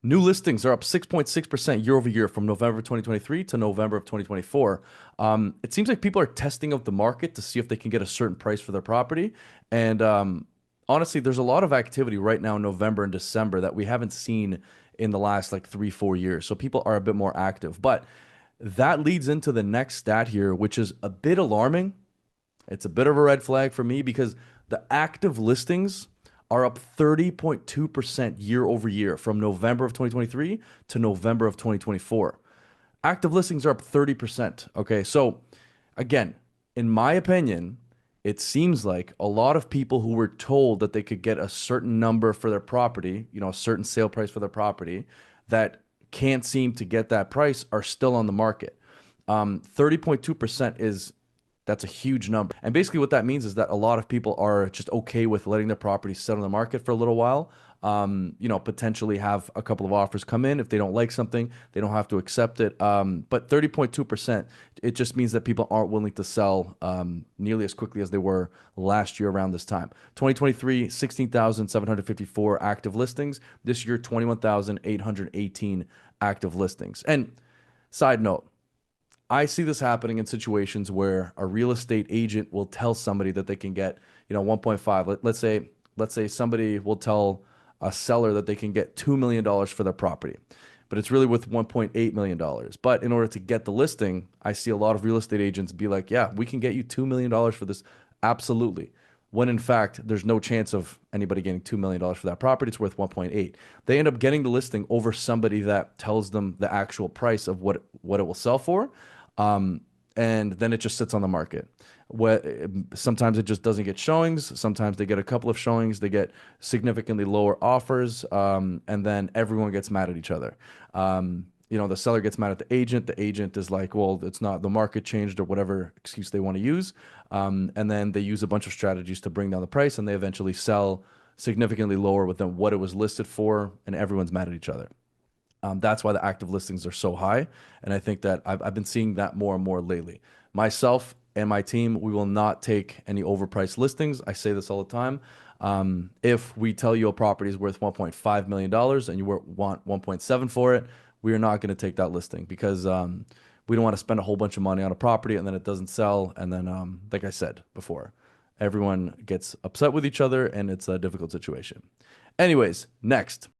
New listings are up 6.6% year over year from November 2023 to November of 2024. It seems like people are testing out the market to see if they can get a certain price for their property. And honestly, there's a lot of activity right now in November and December that we haven't seen in the last like 3, 4 years. So people are a bit more active. But that leads into the next stat here, which is a bit alarming. It's a bit of a red flag for me because the active listings are up 30.2% year over year from November of 2023 to November of 2024. Active listings are up 30%. Okay. So, again, in my opinion, it seems like a lot of people who were told that they could get a certain number for their property, a certain sale price for their property, that can't seem to get that price are still on the market. 30.2% is that's a huge number. And basically what that means is that a lot of people are just okay with letting their property sit on the market for a little while. Potentially have a couple of offers come in. If they don't like something, they don't have to accept it. But 30.2%, it just means that people aren't willing to sell nearly as quickly as they were last year around this time. 2023, 16,754 active listings. This year, 21,818 active listings. And side note, I see this happening in situations where a real estate agent will tell somebody that they can get, 1.5. Let's say somebody will tell a seller that they can get $2 million for their property, but it's really worth $1.8 million. But in order to get the listing, I see a lot of real estate agents be like, yeah, we can get you $2 million for this. Absolutely. When in fact, there's no chance of anybody getting $2 million for that property. It's worth 1.8. They end up getting the listing over somebody that tells them the actual price of what it will sell for. Um, and then it just sits on the market. Sometimes it just doesn't get showings. Sometimes they get a couple of showings. They get significantly lower offers, and then everyone gets mad at each other. The seller gets mad at the agent. The agent is like, "Well, it's not the market changed," or whatever excuse they want to use. And then they use a bunch of strategies to bring down the price, and they eventually sell significantly lower than what it was listed for, and everyone's mad at each other. That's why the active listings are so high. And I think that I've been seeing that more and more lately. Myself and my team, we will not take any overpriced listings. I say this all the time. If we tell you a property is worth $1.5 million and you want 1.7 for it, we are not going to take that listing because we don't want to spend a whole bunch of money on a property and then it doesn't sell. And then, like I said before, everyone gets upset with each other and it's a difficult situation. Anyways, next.